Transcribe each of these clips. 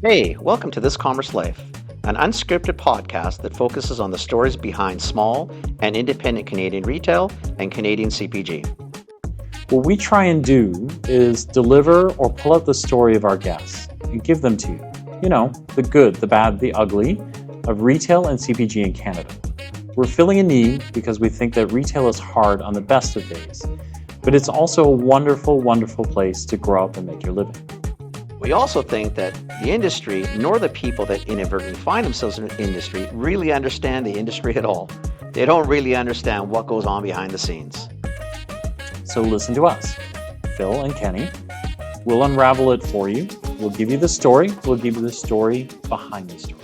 Hey, welcome to This Commerce Life, an unscripted podcast that focuses on the stories behind small and independent Canadian retail and Canadian CPG. What we try and do is deliver or pull out the story of our guests and give them to you. You know, the good, the bad, the ugly of retail and CPG in Canada. We're filling a need because we think that retail is hard on the best of days, but it's also a wonderful, wonderful place to grow up and make your living. We also think that the industry, nor the people that inadvertently find themselves in the industry, really understand the industry at all. They don't really understand what goes on behind the scenes. So listen to us, Phil and Kenny. We'll unravel it for you. We'll give you the story. We'll give you the story behind the story.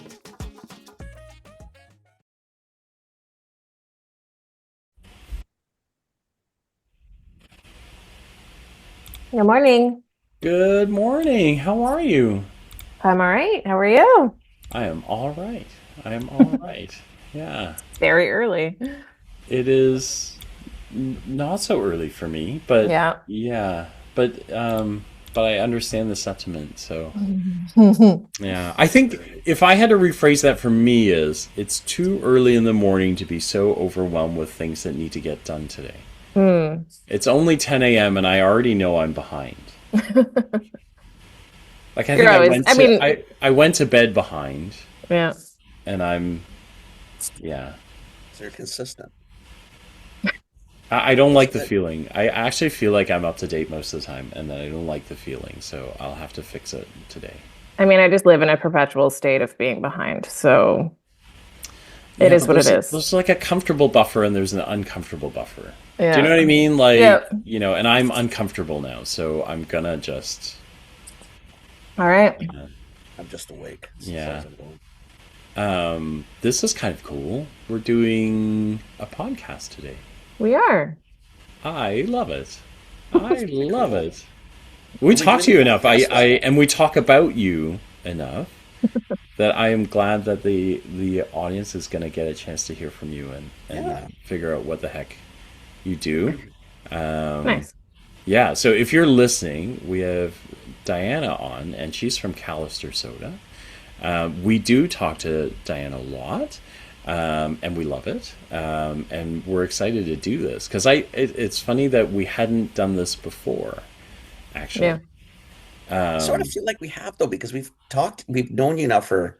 Good morning. Good morning. How are you? I'm all right. How are you? I am all right. I am all right. Yeah. It's very early. It is not so early for me, but Yeah. but I understand the sentiment. So yeah, I think if I had to rephrase that for me is it's too early in the morning to be so overwhelmed with things that need to get done today. It's only 10 a.m. and I already know I'm behind. Like I think I went to bed behind. Yeah. And I'm yeah. So you're consistent. I don't like the feeling. I actually feel like I'm up to date most of the time, and then I don't like the feeling, so I'll have to fix it today. I mean, I just live in a perpetual state of being behind, so it is what it is. There's like a comfortable buffer and there's an uncomfortable buffer. Yeah. Do you know what I mean? Like, Yep. you know, and I'm uncomfortable now, so I'm gonna just... All right. I'm just awake. Yeah. This is kind of cool. We're doing a podcast today. We are. I love it. I love it. We talk to you enough. And we talk about you enough that I am glad that the audience is going to get a chance to hear from you and figure out what the heck you do. Nice. Yeah. So if you're listening, we have Diana on, and she's from Calister Soda. We do talk to Diana a lot. And we love it, and we're excited to do this because it's funny that we hadn't done this before, actually. Yeah. I sort of feel like we have though, because we've known you now for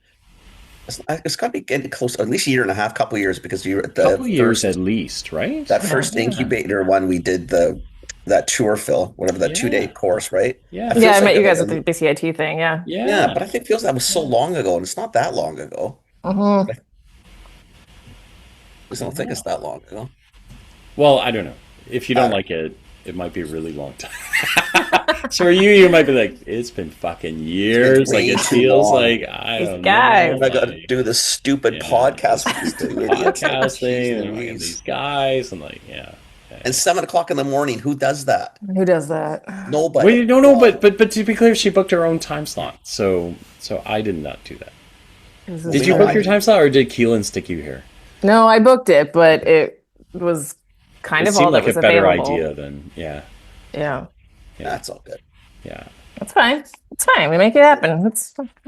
it's got to be getting close, at least a year and a half, couple of years, because you were at the couple years at least, right? That first incubator one we did that tour, Phil, whatever that 2-day course, right? Yeah, I met you guys at the BCIT thing. Yeah. Yeah, but I think it feels that was so long ago, and it's not that long ago. I don't think it's that long ago. Well, I don't know. If you don't like it, it might be a really long time. So for you might be like, it's been fucking years. Like it feels like I don't know. I got to do this stupid podcast with these two idiots. Podcasting and these guys and like And 7 o'clock in the morning, who does that? Who does that? Nobody. Wait, no, but to be clear, she booked her own time slot. So I did not do that. Did you book your time slot, or did Keelan stick you here? No, I booked it, but it was kind of all that was available. It seemed like a better idea than Yeah. That's all good. Yeah. That's fine. It's fine. We make it happen.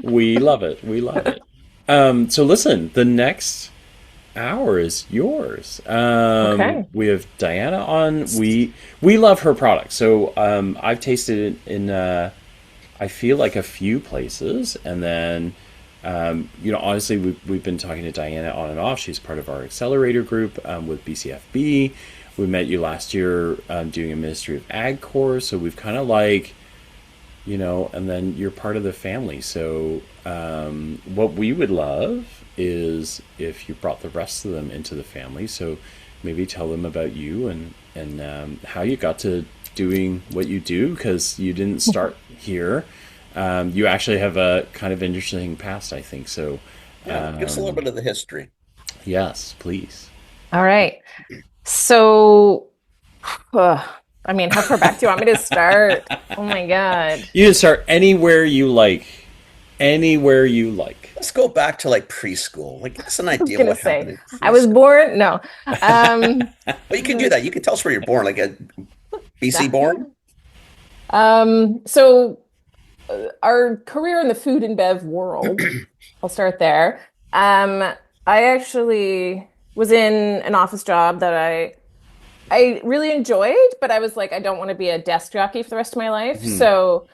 We love it. We love it. So listen, the next hour is yours. Okay. We have Diana on. We love her product. So I've tasted it in I feel like a few places, and then honestly, we've been talking to Diana on and off. She's part of our accelerator group with BCFB. We met you last year doing a Ministry of Ag course, so we've kind of like, and then you're part of the family. So what we would love is if you brought the rest of them into the family. So maybe tell them about you and how you got to doing what you do, because you didn't start here. You actually have a kind of interesting past, I think. So give us a little bit of the history. Yes, please. All right. So, how far back do you want me to start? Oh my God. You can start anywhere you like. Anywhere you like. Let's go back to like preschool. Like, give us an idea of what happened. I was born. No. Well, you can do that. You can tell us where you're born. Like a BC born. So our career in the food and bev world, I'll start there. Um, I actually was in an office job that I really enjoyed, but I was like, I don't want to be a desk jockey for the rest of my life. Hmm. So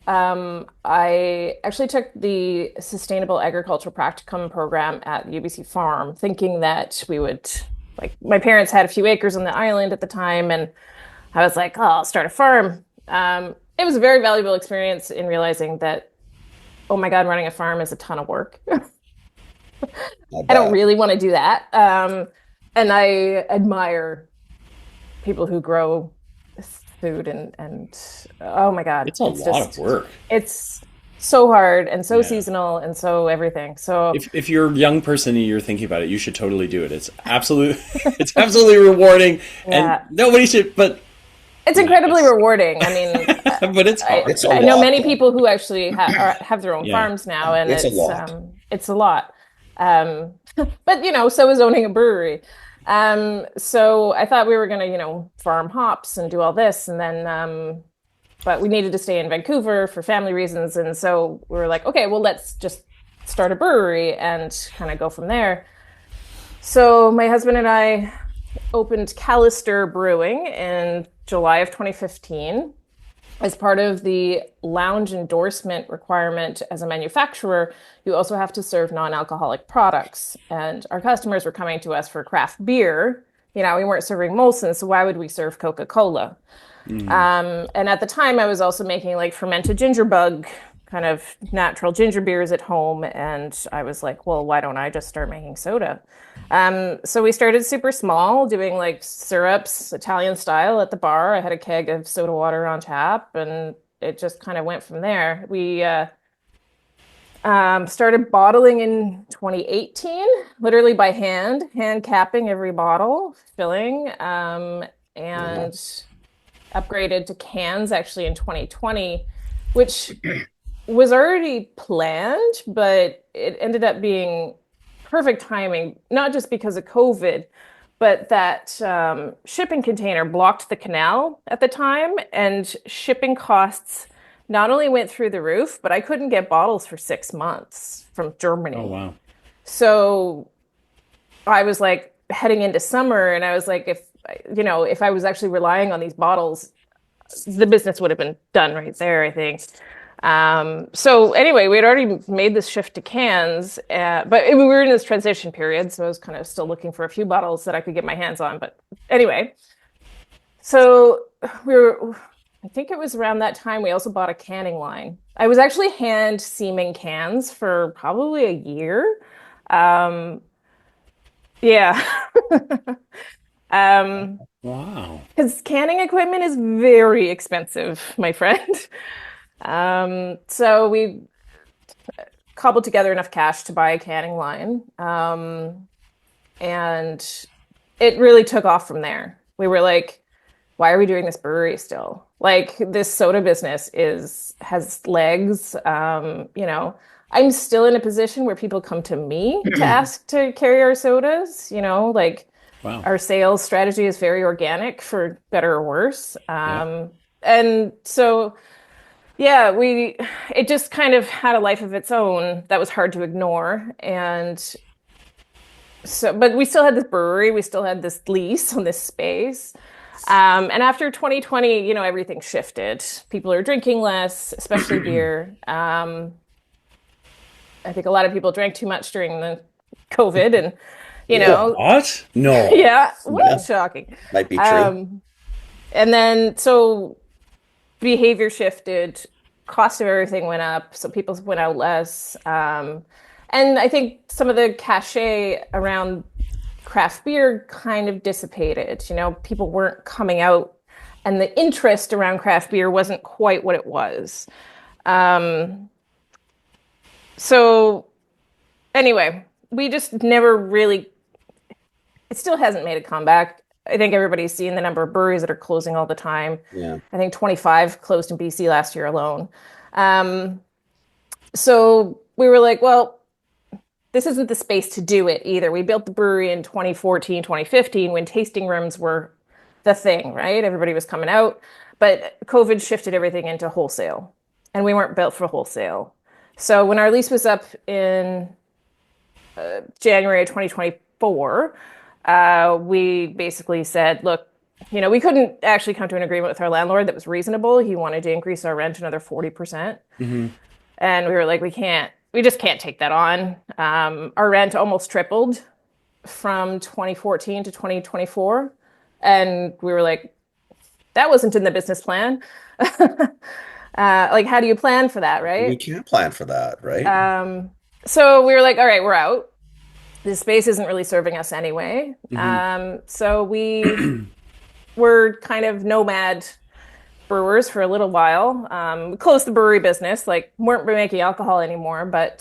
I actually took the Sustainable Agricultural Practicum program at UBC Farm, thinking that we would, like, my parents had a few acres on the island at the time, and I was like, oh, I'll start a farm. It was a very valuable experience in realizing that, oh my God, running a farm is a ton of work. I I don't bet. really want to do that. And I admire people who grow food and oh my God, It's a lot of work. it's so hard and so Yeah. seasonal and so everything. So If you're a young person and you're thinking about it, you should totally do it. It's absolute, it's absolutely rewarding, and yeah, nobody should. But it's yeah, incredibly rewarding. I mean, but it's I hard. It's a I know lot, many though. people who actually have their own Yeah. farms now, and It's a lot. it's a lot. But so is owning a brewery. So I thought we were gonna, farm hops and do all this, and then but we needed to stay in Vancouver for family reasons, and so we were like, okay, well, let's just start a brewery and kind of go from there. So my husband and I opened Calister Brewing in July of 2015 as part of the lounge endorsement requirement as a manufacturer. You also have to serve non-alcoholic products. And our customers were coming to us for craft beer. We weren't serving Molson, so why would we serve Coca-Cola? Mm. And at the time, I was also making like fermented ginger bug, kind of natural ginger beers at home. And I was like, well, why don't I just start making soda? So we started super small, doing like syrups, Italian style at the bar. I had a keg of soda water on tap, and it just kind of went from there. We started bottling in 2018, literally by hand capping every bottle, filling, Yeah. and upgraded to cans actually in 2020, which was already planned, but it ended up being perfect timing, not just because of COVID, but that shipping container blocked the canal at the time, and shipping costs not only went through the roof, but I couldn't get bottles for 6 months from Oh Germany. wow. So I was like heading into summer, and I was like, if I was actually relying on these bottles, the business would have been done right there, I think. So anyway, we had already made this shift to cans, but we were in this transition period, so I was kind of still looking for a few bottles that I could get my hands on. But anyway, so I think it was around that time we also bought a canning line. I was actually hand seaming cans for probably a year. Um, yeah. Um, Wow. because canning equipment is very expensive, my friend. So we cobbled together enough cash to buy a canning line. And it really took off from there. We were like, why are we doing this brewery still? Like this soda business has legs. I'm still in a position where people come to me to ask to carry our sodas, like Wow. our sales strategy is very organic for better or worse. Yeah. And so yeah, it just kind of had a life of its own that was hard to ignore. And so, but we still had this brewery, we still had this lease on this space. And after 2020, everything shifted. People are drinking less, especially beer. I think a lot of people drank too much during the COVID, and you Yeah. know, What? No. yeah, Yeah. what shocking. Might be true. Um, and then so behavior shifted, cost of everything went up, so people went out less. And I think some of the cachet around craft beer kind of dissipated. People weren't coming out, and the interest around craft beer wasn't quite what it was. Um, so anyway, we just never really, it still hasn't made a comeback. I think everybody's seen the number of breweries that are closing all the time. Yeah. I think 25 closed in BC last year alone. Um, so we were like, well, this isn't the space to do it either. We built the brewery in 2014, 2015 when tasting rooms were the thing, right? Everybody was coming out, but COVID shifted everything into wholesale. and we weren't built for wholesale. So when our lease was up in January of 2024, we basically said, look, we couldn't actually come to an agreement with our landlord that was reasonable. He wanted to increase our rent another 40%. And we were like, we just can't take that on. Our rent almost tripled from 2014 to 2024. And we were like, that wasn't in the business plan. Like, how do you plan for that, right? We can't plan for that, right? So we were like, all right, we're out. This space isn't really serving us anyway. So we were kind of nomad brewers for a little while. We closed the brewery business, like weren't making alcohol anymore, but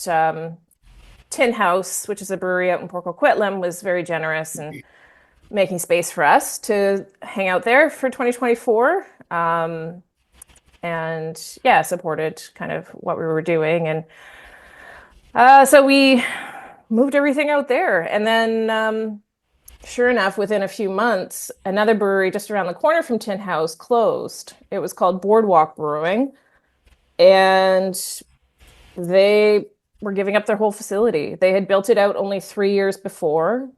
Tin House, which is a brewery out in Port Coquitlam, was very generous and making space for us to hang out there for 2024. And yeah, supported kind of what we were doing. And so we moved everything out there. And then sure enough, within a few months, another brewery just around the corner from Tin House closed. It was called Boardwalk Brewing. And they were giving up their whole facility. They had built it out only 3 years before.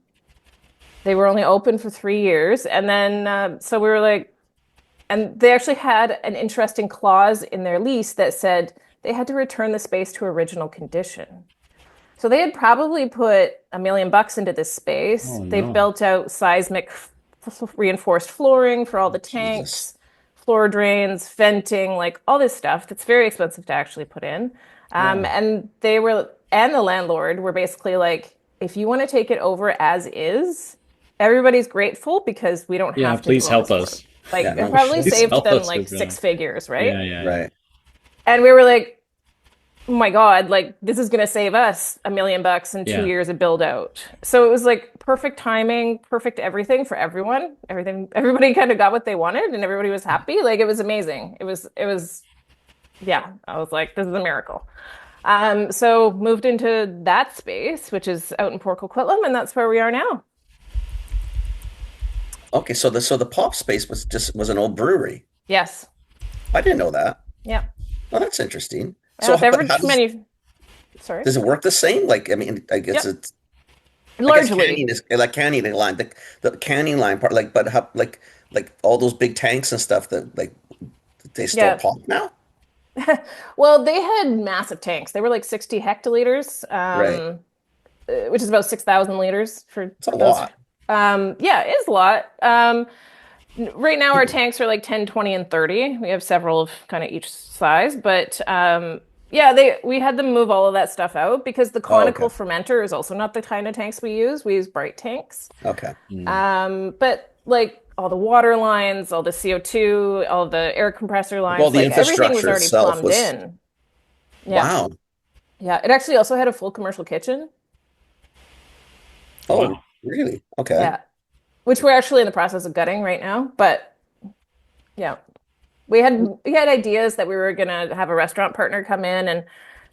They were only open for 3 years. And then, so we were like, and they actually had an interesting clause in their lease that said they had to return the space to original condition. So they had probably put $1 million into this space. Oh, no. They built out seismic reinforced flooring for all the tanks, floor drains, venting, like all this stuff that's very expensive to actually put in. And they were, and the landlord were basically like, if you want to take it over as is, everybody's grateful because we don't have to. Please do all help this us. work. Like, it no, probably please saved help them us like with that. 6 figures, right? Yeah. Right. And we were like, oh my God, like this is going to save us $1 million in 2 Yeah. years of build out. So it was like perfect timing, perfect everything for everyone. Everybody kind of got what they wanted and everybody was happy. Like it was amazing. It was, yeah, I was like, this is a miracle. So moved into that space, which is out in Port Coquitlam, and that's where we are now. Okay, so the pop space was an old brewery. Yes. I didn't know that. Yeah. Well, that's interesting. Beverage how Sorry. does it work the same? Like, I mean, I guess Yep. it's Largely. canning is like canning line, the canning line part, like, but how, like all those big tanks and stuff that like they still Yeah. pop now, Well, they had massive tanks. They were like 60 hectoliters, right? which is about 6,000 liters for It's a those. lot. Yeah, it is a lot. Right now our tanks are like 10, 20, and 30. We have several of kind of each size, but yeah, we had them move all of that stuff out because the conical fermenter is also not the kind of tanks we use. We use bright tanks. Okay. But like all the water lines, all the CO2, all the air compressor lines, Well, the like everything was infrastructure already itself plumbed was- in. Yeah. Wow. Yeah. It actually also had a full commercial kitchen. Oh, Wow. really? Okay. Yeah. Which we're actually in the process of gutting right now. But yeah. We had ideas that we were gonna have a restaurant partner come in and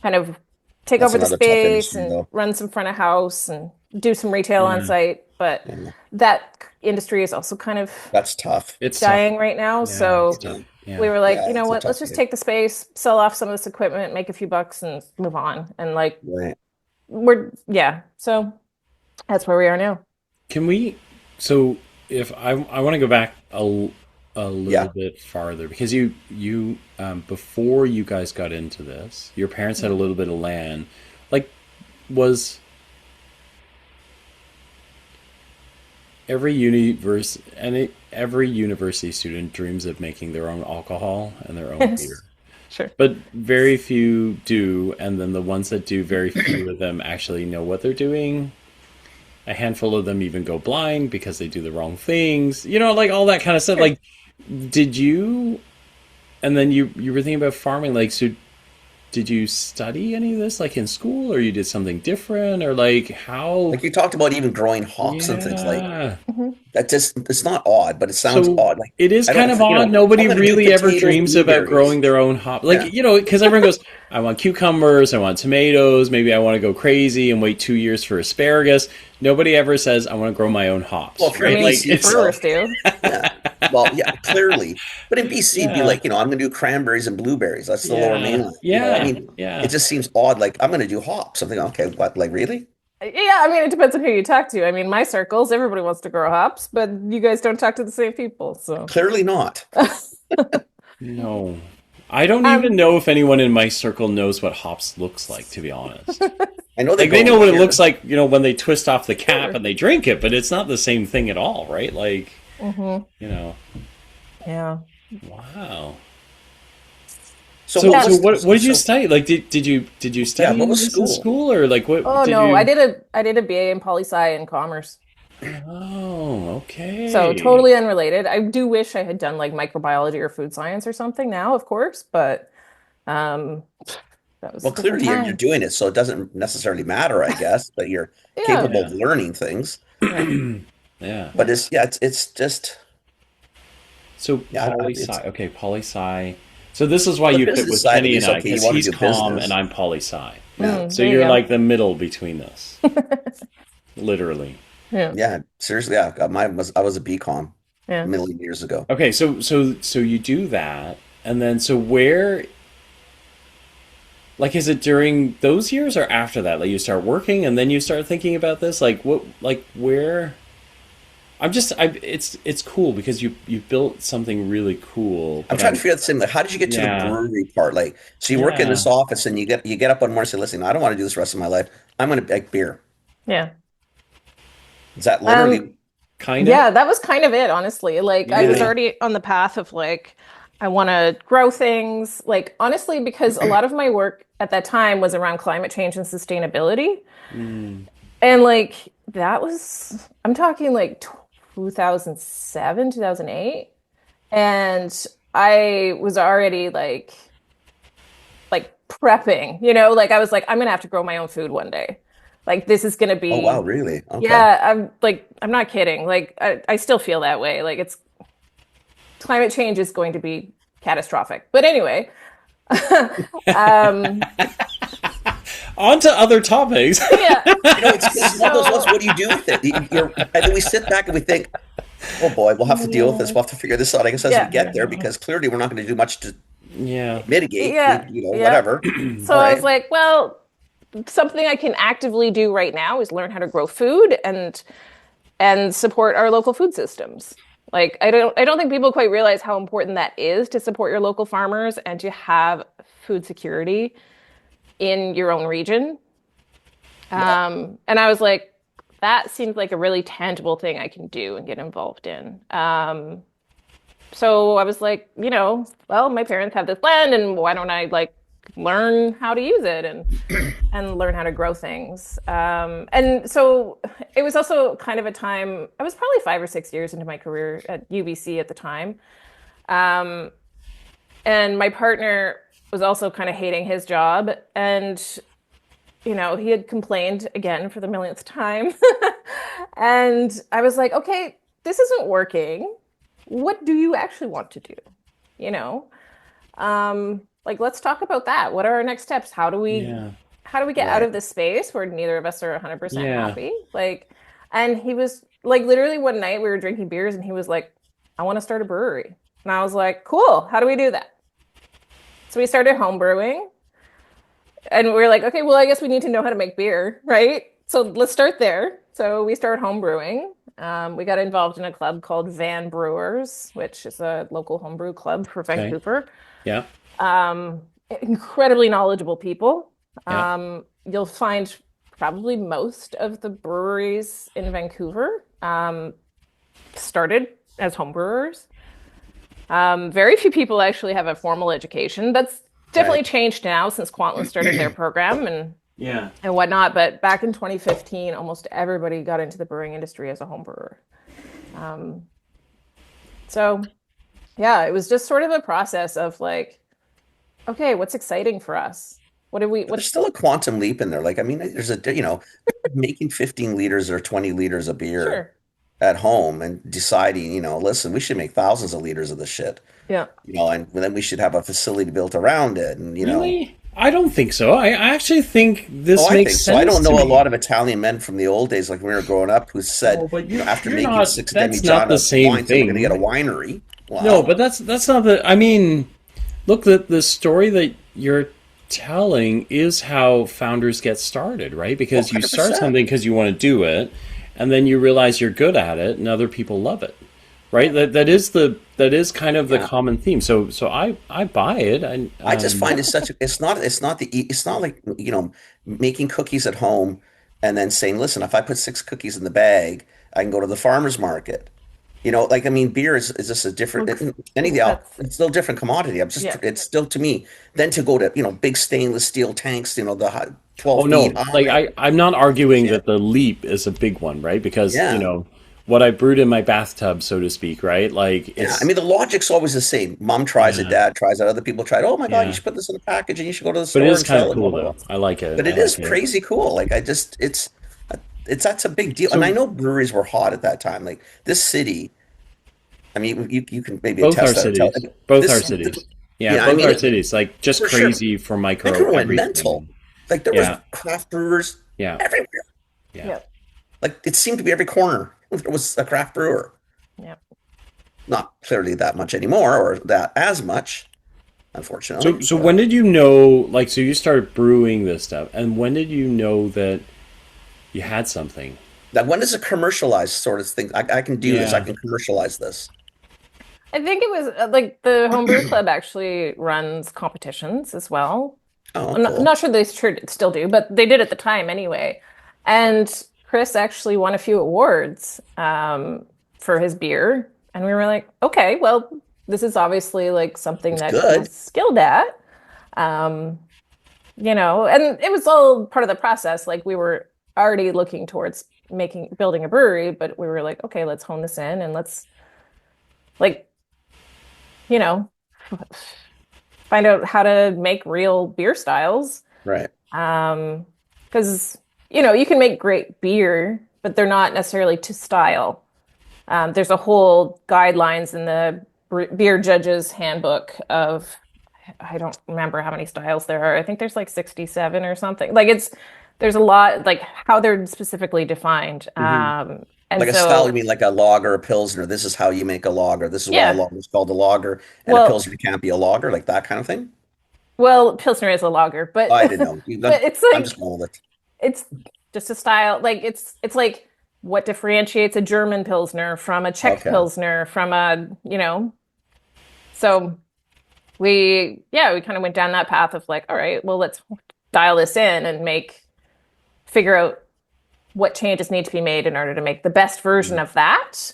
kind of take That's over the another tough space industry, and though. run some front of house and do some retail on site. But that industry is also kind of That's tough. It's dying right now. Yeah, So it's tough. Yeah. we were like, Yeah, you know it's a what, tough let's just gig. take the space, sell off some of this equipment, make a few bucks and move on. And like Right. so that's where we are now. Can we? So if I want to go back a little Yeah. bit farther because you before you guys got into this, your parents had a little bit of land. Like, was every university student dreams of making their own alcohol and their own beer? Sure. But very few do, and then the ones that do, very few of them actually know what they're doing. A handful of them even go blind because they do the wrong things. You know, like all that kind of stuff. Sure. Like, did you? And then you were thinking about farming. Like, so did you study any of this, like in school, or you did something different, or like how? Like you talked about even growing hops and things like Yeah. that. Just it's not odd, but it sounds So odd. Like it is I don't- kind of you know, odd. Nobody I'm gonna do really ever potatoes, dreams about blueberries. growing their own hop. Like, Yeah. you know, because everyone goes, I want cucumbers, I want tomatoes, maybe I want to go crazy and wait 2 years for asparagus. Nobody ever says, I want to grow my own hops. Well, if you're I right? mean, Like, Like, it's, brewers do. Yeah. well, yeah, clearly. But in BC, it'd be Yeah. like, I'm going to do cranberries and blueberries. That's the lower Yeah. mainland. I Yeah. mean, it Yeah. just seems odd. Like, I'm going to do hops. I'm thinking, okay, what? Like, really? Yeah, I mean, it depends on who you talk to. I mean, my circles, everybody wants to grow hops, but you guys don't talk to the same people, so. Clearly not. No. I don't even Um, know if anyone in my circle knows what hops looks like, to be honest. I know they Like they grow know them what it here. looks like, when they twist off the cap sure. and they drink it, but it's not the same thing at all, right? Like, Hmm. you know, Yeah. wow. So So, what Yeah. so was what did you so study? Like, did you yeah? study What any of was this in school? school, or like what Oh did no, you? I did a BA in poli sci and commerce. Oh, So okay. totally unrelated. I do wish I had done like microbiology or food science or something now, of course, but um that was Well, a different clearly you're time. doing it, so it doesn't necessarily matter, I guess. But you're Yeah. capable of Yeah. learning things. Yeah. Yeah. But Yeah. it's just So yeah. poli It's sci. Okay, poli sci. So this is why on the you fit business with side at Kenny and least. I, Okay, you because want to he's do calm and business. I'm poli sci. Yeah, So There you you're go. like the middle between this, literally. Yeah. yeah. Seriously, yeah. I was a BCom a Yeah. million years ago. Okay, so you do that, and then so where, like, is it during those years or after that? Like, you start working and then you start thinking about this. Like, what, like, where? It's cool because you built something really cool, I'm but trying to figure out the same. Like, how did you get to the yeah, brewery part? Like, so you work in yeah, this office and you get up one morning and say, "Listen, I don't want to do this the rest of my life. I'm going to make beer." Yeah. Is that Um, literally? kind of, yeah, that was kind of it, honestly. Like I was yeah, Really? already on the path of like I want to grow things. Like honestly, because a lot of my work at that time was around climate change and sustainability. mm, And like that was I'm talking like 2007, 2008. And I was already like prepping, like I was like I'm gonna have to grow my own food one day. Like this is gonna Oh wow, be really? Okay. yeah, I'm not kidding. Like I still feel that way. Like it's climate change is going to be catastrophic. But anyway, um on to other topics. yeah. It's one of those ones. So What do you do with it? And then we sit back and we think, "Oh boy, we'll have to deal with this. yeah. We'll have to figure this out." I guess as we Yeah. get there, Yeah, because clearly we're not going to do much to yeah, mitigate. Yeah. Yeah. Whatever. So All I was right. like, well, something I can actively do right now is learn how to grow food and support our local food systems. Like I don't think people quite realize how important that is to support your local farmers and to have food security in your own region. Yeah. And I was like, that seems like a really tangible thing I can do and get involved in. So I was like, well, my parents have this land, and why don't I like learn how to use it and learn how to grow things. And so it was also kind of a time. I was probably 5 or 6 years into my career at UBC at the time, um, and my partner was also kind of hating his job, and he had complained again for the millionth time. And I was like, okay, this isn't working. What do you actually want to do? You know? Like let's talk about that. What are our next steps? yeah, How do we get out Right. of this space where neither of us are 100% yeah. happy? Like and he was like literally one night we were drinking beers and he was like, I want to start a brewery. And I was like, cool. How do we do that? So we started home brewing. And we were like, okay, well, I guess we need to know how to make beer, right? So let's start there. So we started home brewing. We got involved in a club called Van Brewers, which is a local homebrew club for Okay, Vancouver. yeah, Um, Incredibly knowledgeable people. yeah, You'll find probably most of the breweries in Vancouver started as homebrewers. Very few people actually have a formal education. That's definitely Right. changed now since Kwantlen started their program yeah. and whatnot. But back in 2015, almost everybody got into the brewing industry as a home brewer. Um, so yeah, it was just sort of a process of like, okay, what's exciting for us? But there's What's still a quantum leap in there. Like, I mean, there's making 15 liters or 20 liters of beer sure. at home and deciding, listen, we should make thousands of liters of this shit, Yeah. and then we should have a facility built around it. And, Really? I don't think so. I actually think Oh, this I makes think so. I sense don't to know a lot me. of Italian men from the old days, like when we were growing up, who said, Oh, but after you're making not. six That's not the Demigiana same wines, we're going to get a thing. winery. No, Well, but that's not the. I mean, look, the story that you're telling is how founders get started, right? oh, Because you start 100%. something because you want to do it, and then you realize you're good at it, and other people love it, right? That is kind of the Yeah. common theme. So I buy it. I just find it's such a, it's not like, making cookies at home and then saying, listen, if I put six cookies in the bag, I can go to the farmer's market. Like, I mean, beer is just a different, Well, any of the, that's it's still a different commodity. yeah. It's still to me, then to go to, big stainless steel tanks, Oh 12 feet no, like high. I'm not arguing Shit. that the leap is a big one, right? Because Yeah. what I brewed in my bathtub, so to speak, right? Like Yeah. I it's mean, the logic's always the same. Mom tries it, yeah, dad tries it, other people try it. Oh my God, you yeah. should put this in a package and you should go to the But it store is and kind sell of it, blah, cool blah, blah. though. I like it. But I it is like it. crazy cool. Like, that's a big deal. And I So know breweries were hot at that time. Like this city, I mean, you can maybe both our attest that. cities, both our This, cities, yeah, yeah, I both mean, our cities, like just for sure. crazy for micro Vancouver went mental. everything. Like there was Yeah, craft brewers yeah, everywhere. yeah. Yeah. Like it seemed to be every corner there was a craft brewer. Yeah. Not clearly that much anymore, or that as much, So unfortunately. so But when did you know? Like, so you started brewing this stuff, and when did you know that you had something? that when does a commercialized sort of thing? I can do this. I Yeah. can commercialize this. I think it was like the Homebrew Club actually runs competitions as well. Oh, I'm cool. not sure they still do, but they did at the time anyway. And Chris actually won a few awards for his beer. And we were like, okay, well, this is obviously like something It's that good. he's skilled at. Um, and it was all part of the process. Like we were already looking towards building a brewery, but we were like, okay, let's hone this in and let's like, you know, find out how to make real beer styles. Right. Because, you can make great beer, but they're not necessarily to style. There's a whole guidelines in the beer judges handbook of, I don't remember how many styles there are. I think there's like 67 or something. Like there's a lot, like how they're specifically defined. Hmm. And Like a style, you so, mean like a lager, a pilsner. This is how you make a lager. This is why a yeah, lager is called a lager, and a well, pilsner can't be a lager, like that kind of thing. Pilsner is a lager, but I didn't know. but it's I'm just like going with it. it's just a style. Like it's like what differentiates a German Pilsner from a Czech Okay. Pilsner from so we kind of went down that path of like, all right, well, let's dial this in and figure out what changes need to be made in order to make the best version of that.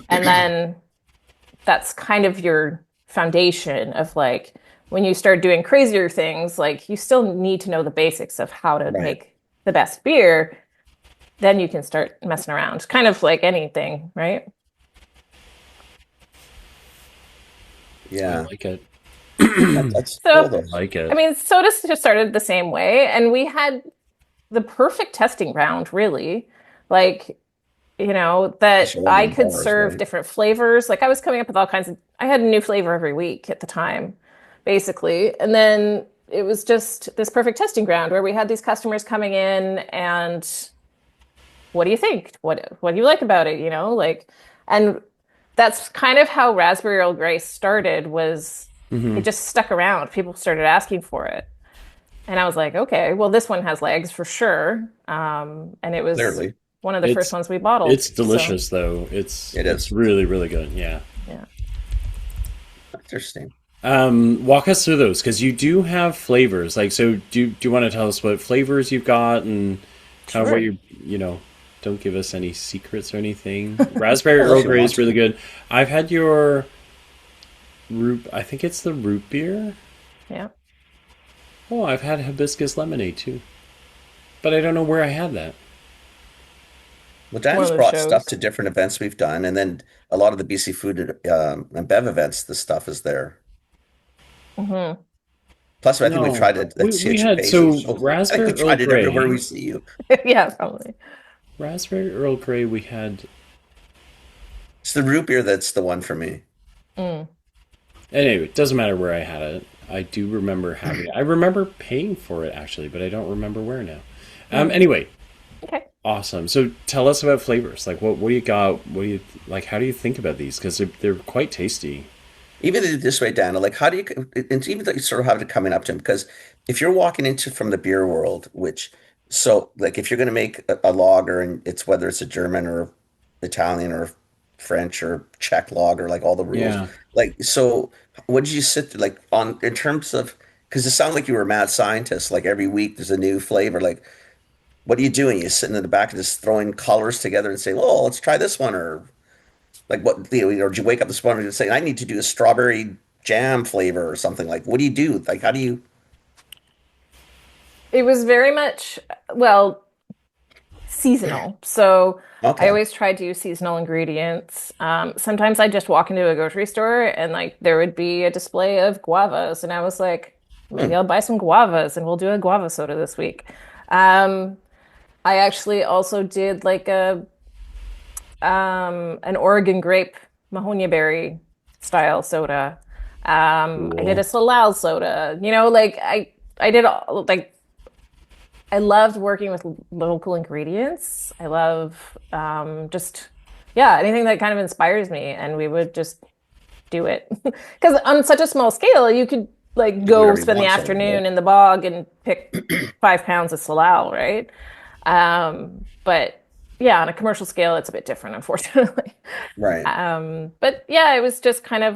And then that's kind of your foundation of like when you start doing crazier things, like you still need to know the basics of how to Right. make the best beer. Then you can start messing around, kind of like anything, right? I Yeah. like it. That's cool So, though. I like I it. mean, soda just started the same way, and we had the perfect testing ground, really. Like, that Especially I London could bars, serve right? different flavors. Like, I was coming up with all kinds of, I had a new flavor every week at the time, basically. And then it was just this perfect testing ground where we had these customers coming in and what do you think? What do you like about it? And that's kind of how Raspberry Earl Grey started was it Hmm. just stuck around. People started asking for it. And I was like, okay, well, this one has legs for sure. And it was Clearly, one of the first It's ones we bottled. it's So, delicious though. It's it it's is. really really good. Yeah. yeah. Interesting. Walk us through those because you do have flavors. Like, so do you want to tell us what flavors you've got and kind of what Sure. don't give us any secrets or anything. Raspberry Unless Earl you Grey want is really to. good. I've had your root. I think it's the root beer. Yeah. Oh, I've had hibiscus lemonade too, but I don't know where I had that. Well, Dan One has of those brought stuff shows. to different events we've done, and then a lot of the BC Food and Bev events, the stuff is there. Hmm. Plus, I think we've No, tried it at we had CHPAs, so so I think we raspberry Earl tried it everywhere we Grey. see you. Yeah, probably. Raspberry Earl Grey. We had It's the root beer that's the one for me. Mm. anyway. It doesn't matter where I had it. I do remember having it. I remember paying for it actually, but I don't remember where now. Anyway, Okay. awesome. So tell us about flavors. Like what do you got? What do you like? How do you think about these? Because they're quite tasty. Even this way, Dana, like how do you, and even though you sort of have it coming up to him, because if you're walking into from the beer world, which, so like if you're going to make a lager and it's whether it's a German or Italian or French or Czech lager, like all the rules, Yeah. like, so what did you sit like on in terms of, because it sounded like you were a mad scientist, like every week there's a new flavor, like what are you doing? You sitting in the back and just throwing colors together and saying, oh, let's try this one, or like what, or did you wake up this morning and say, I need to do a strawberry jam flavor or something? Like, what do you do? Like, how do you? It was very much, well, seasonal. So I Okay. always tried to use seasonal ingredients. Sometimes I just walk into a grocery store and like there would be a display of guavas, and I was like, maybe Hmm. I'll buy some guavas and we'll do a guava soda this week. Um, I actually also did like a an Oregon grape Mahonia berry style soda. I did a Cool. Salal soda. Like I did all like I loved working with local ingredients. I love just yeah, anything that kind of inspires me, and we would just do it. Because on such a small scale, you could like You do go whatever you spend the want, sort of, right? afternoon in the bog and pick 5 pounds of Salal, right? But yeah, on a commercial scale, it's a bit different, unfortunately. Right. But yeah, it was just kind of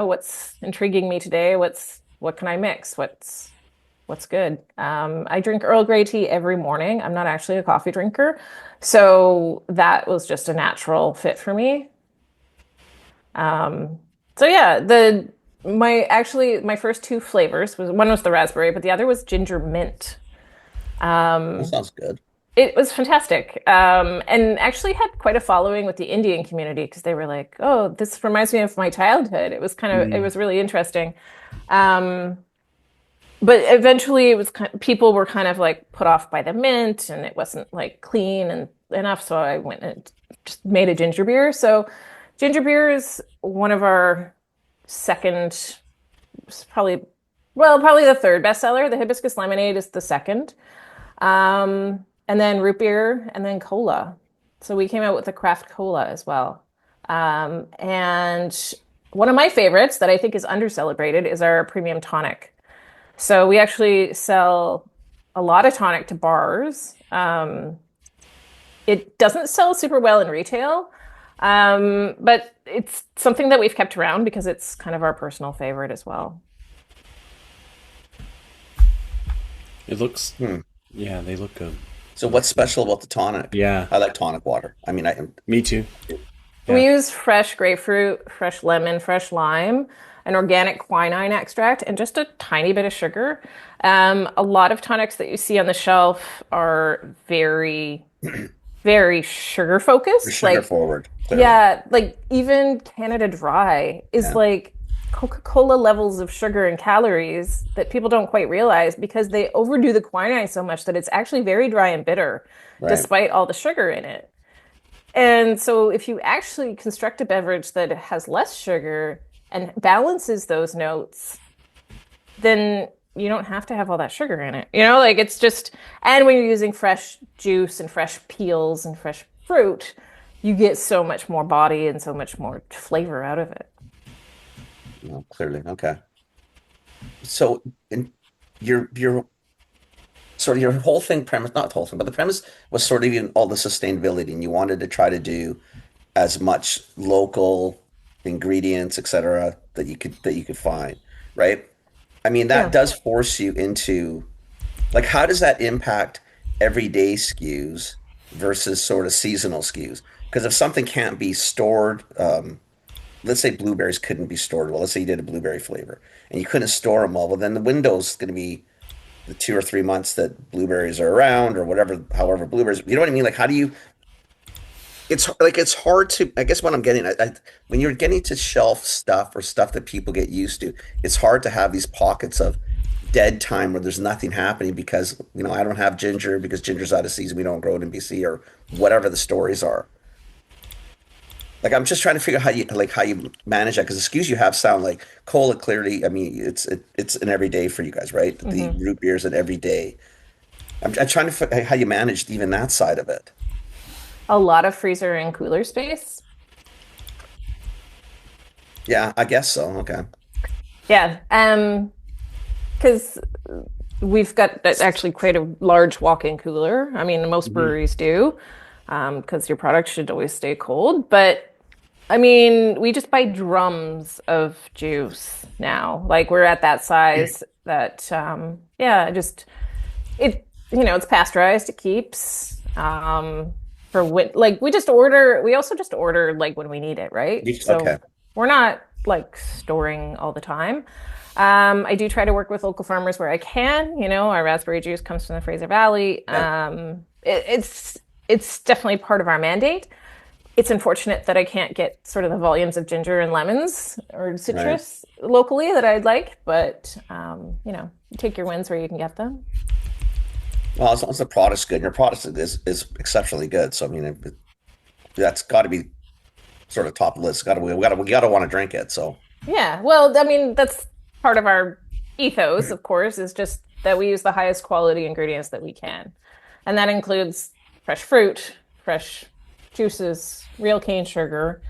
what's intriguing me today? What can I mix? What's good? I drink Earl Grey tea every morning. I'm not actually a coffee drinker, so that was just a natural fit for me. So yeah, the my first two flavors was one was the raspberry, but the other was ginger mint. That sounds good. It was fantastic, and actually had quite a following with the Indian community because they were like, "Oh, this reminds me of my childhood." It Mm. was really interesting. Um, but eventually, it was people were kind of like put off by the mint, and it wasn't like clean and enough. So I went and just made a ginger beer. So ginger beer is one of our second, probably, well, probably the third bestseller. The hibiscus lemonade is the second. And then root beer, and then cola. So we came out with a craft cola as well. And one of my favorites that I think is under celebrated is our premium tonic. So we actually sell a lot of tonic to bars. It doesn't sell super well in retail, but it's something that we've kept around because it's kind of our personal favorite as well. It looks. Hmm. Yeah, they look good. So what's special about the tonic? Yeah, I like tonic water. I mean, me too. We Yeah. use fresh grapefruit, fresh lemon, fresh lime, an organic quinine extract, and just a tiny bit of sugar. A lot of tonics that you see on the shelf are very, very sugar you're focused. sugar Like, forward, clearly. yeah, like even Canada Dry is Yeah. like Coca-Cola levels of sugar and calories that people don't quite realize because they overdo the quinine so much that it's actually very dry and bitter, Right. despite all the sugar in it. And so, if you actually construct a beverage that has less sugar and balances those notes, then you don't have to have all that sugar in it. Like it's just, and when you're using fresh juice and fresh peels and fresh fruit, you get so much more body and so much more flavor out of it. No, clearly. Okay. So, in your sort of your whole thing premise, not the whole thing, but the premise was sort of even all the sustainability, and you wanted to try to do as much local ingredients, et cetera, that you could find, right? I mean, that Yeah. does force you into like how does that impact everyday SKUs versus sort of seasonal SKUs? Because if something can't be stored, let's say blueberries couldn't be stored well. Let's say you did a blueberry flavor and you couldn't store them well. Well, then the window's going to be the 2 or 3 months that blueberries are around or whatever, however blueberries, you know what I mean? Like, how do you, it's like, it's hard to, I guess what I'm getting at, when you're getting to shelf stuff or stuff that people get used to, it's hard to have these pockets of dead time where there's nothing happening because, I don't have ginger because ginger's out of season. We don't grow it in BC or whatever the stories are. Like I'm just trying to figure out how you manage that because the SKUs you have sound like cola clearly. I mean, it's an everyday for you guys, right? The Hmm. root beer is an everyday. I'm trying to figure how you managed even that side of it. A lot of freezer and cooler space. Yeah, I guess so. Okay. Yeah. Because we've got actually quite a large walk-in cooler. I mean, most Hmm. breweries do, because your product should always stay cold. But I mean, we just buy drums of juice now. Like we're at that size that, yeah, just it, it's pasteurized. It keeps, like we just order. We also just order like when we need it, right? Okay. So we're not like storing all the time. I do try to work with local farmers where I can. Our raspberry juice comes from the Fraser Valley. Yeah. It's definitely part of our mandate. It's unfortunate that I can't get sort of the volumes of ginger and lemons or Right. citrus locally that I'd like, but you take your wins where you can get them. Well, as long as the product's good, and your product is exceptionally good. So I mean, that's got to be sort of top list. Got to we got to want to drink it. So Yeah, well, I mean, that's part of our ethos, of course, is just that we use the highest quality ingredients that we can. And that includes fresh fruit, fresh juices, real cane sugar.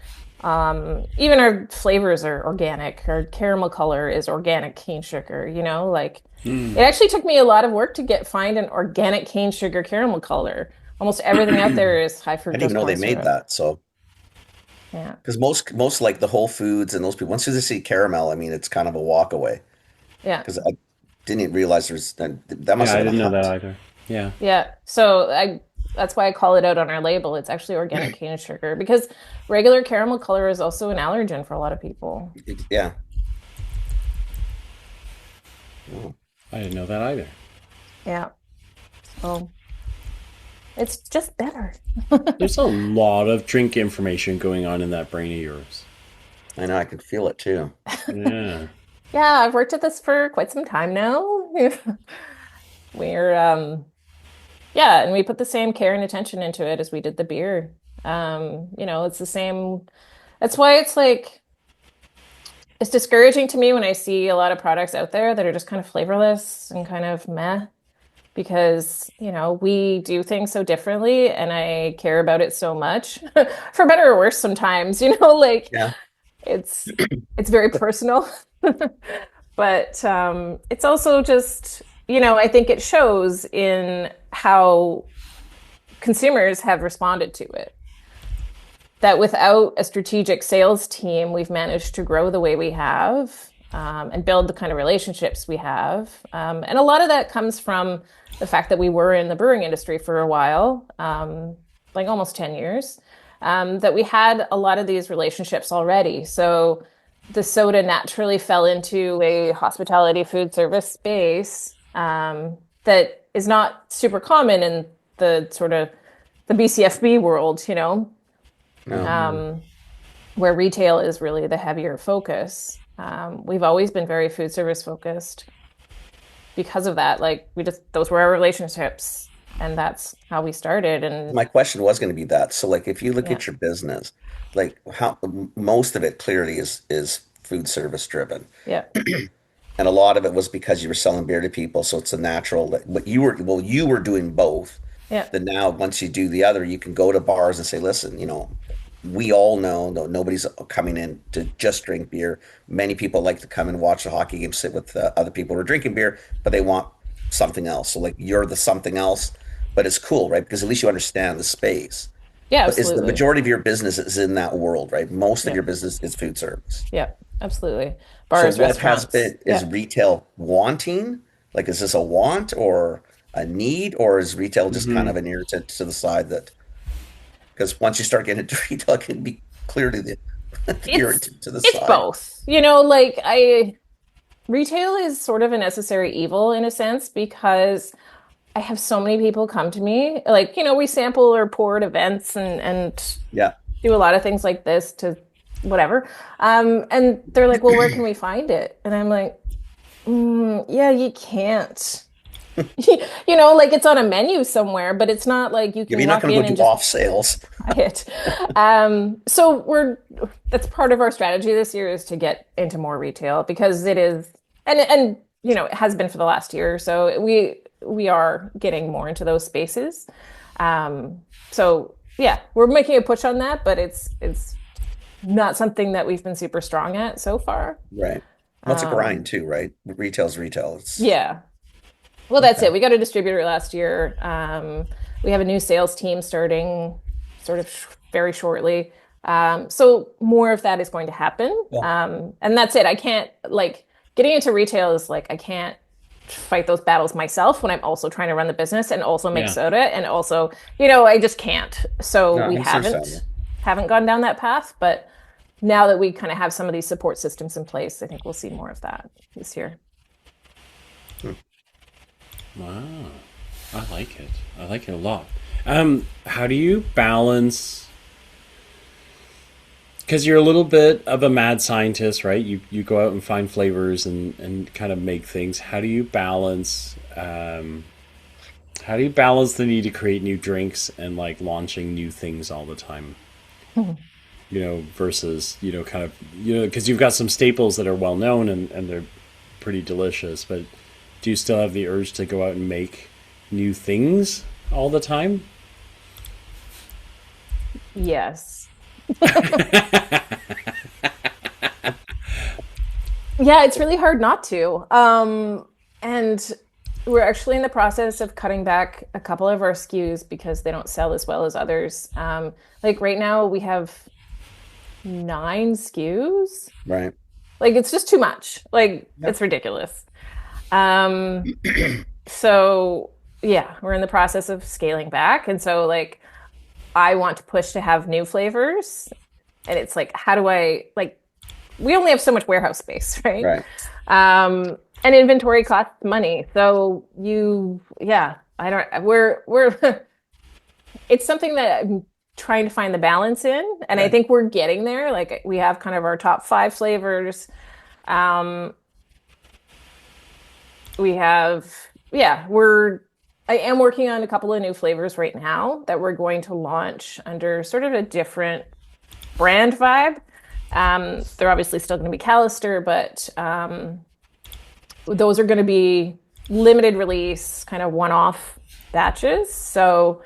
Even our flavors are organic. Our caramel color is organic cane sugar, like it actually took me a lot of work to find an organic cane sugar caramel color. Almost everything out there is high I didn't even fructose know they corn made syrup. that. So Yeah. because most like the Whole Foods and those people, once they see caramel, I mean, it's kind of a walk away. Yeah. Because I didn't even realize that must Yeah, have I been a didn't know that hunt. either. Yeah. Yeah. So that's why I call it out on our label. It's actually organic cane sugar because regular caramel color is also an allergen for a lot of people. Yeah. Oh. I didn't know that either. Yeah. So it's just better. There's a lot of drink information going on in that brain of yours. I know I can feel it too. Yeah. Yeah, I've worked at this for quite some time now. We're yeah, and we put the same care and attention into it as we did the beer. It's the same. That's why it's like it's discouraging to me when I see a lot of products out there that are just kind of flavorless and kind of meh because, we do things so differently and I care about it so much for better or worse sometimes, like Yeah. it's it's very personal. But it's also just, I think it shows in how consumers have responded to it. That without a strategic sales team, we've managed to grow the way we have and build the kind of relationships we have. And a lot of that comes from the fact that we were in the brewing industry for a while, like almost 10 years, that we had a lot of these relationships already. So the soda naturally fell into a hospitality food service space that is not super common in the sort of the BCFB world, No. um, where retail is really the heavier focus. We've always been very food service focused because of that. Like those were our relationships, and that's how we started. And My question was going to be that. So, like, if you look yeah, at your business, like how most of it clearly is food service driven, yeah, and a lot of it was because you were selling beer to people. So it's a natural. But you were doing both. yeah, Then now, once you do the other, you can go to bars and say, listen, we all know no, nobody's coming in to just drink beer. Many people like to come and watch a hockey game, sit with other people who are drinking beer, but they want something else. So, like, you're the something else, but it's cool, right? Because at least you understand the space. yeah, But is the absolutely. majority of your business is in that world, right? Most of Yeah, your business is food service. yeah, absolutely. So Bars, what has restaurants. been is Yeah. retail wanting? Like, is this a want or a need, or is retail just kind of Hmm. an irritant to the side that because once you start getting into retail, it can be clearly the It's irritant to the it's side. both. Like I retail is sort of a necessary evil in a sense because I have so many people come to me. Like, we sample or pour at events and Yeah. do a lot of things like this to whatever. And they're like, well, where can we find it? And I'm like, yeah, you can't. like it's on a menu somewhere, but it's not like you Yeah, but can you're not walk going to in go and do just off sales. try it. So that's part of our strategy this year is to get into more retail because it is, and it has been for the last year or so. We are getting more into those spaces. So yeah, we're making a push on that, but it's not something that we've been super strong at so far. Right. Well, it's a Um, grind too, right? Retail's retail. It's yeah. Well, that's okay. it. We got a distributor last year. We have a new sales team starting sort of very shortly. So more of that is going to happen. Well, And that's it. I can't like getting into retail is like I can't fight those battles myself when I'm also trying to run the business and also make Yeah. soda and also, I just can't. So no, we it's understandable. haven't gone down that path, but now that we kind of have some of these support systems in place, I think we'll see more of that this year. Wow. I like it. I like it a lot. How do you balance? Because you're a little bit of a mad scientist, right? You go out and find flavors and kind of make things. How do you balance? How do you balance the need to create new drinks and like launching new things all the time? Versus kind of because you've got some staples that are well known and they're pretty delicious, but do you still have the urge to go out and make new things all the time? Yes. Yeah, it's really hard not to. And we're actually in the process of cutting back a couple of our SKUs because they don't sell as well as others. Like right now, we have 9 SKUs. Right. Like it's just too much. Like Yep. it's ridiculous. Um, so yeah, we're in the process of scaling back. And so like I want to push to have new flavors. And it's like, how do I like we only have so much warehouse space, right? Right. And inventory costs money. So yeah, I don't, we're, it's something that I'm trying to find the balance in. And I Right. think we're getting there. Like we have kind of our top 5 flavors. Um, we have, yeah, I am working on a couple of new flavors right now that we're going to launch under sort of a different brand vibe. They're obviously still going to be Calister, but those are going to be limited release, kind of one-off batches. So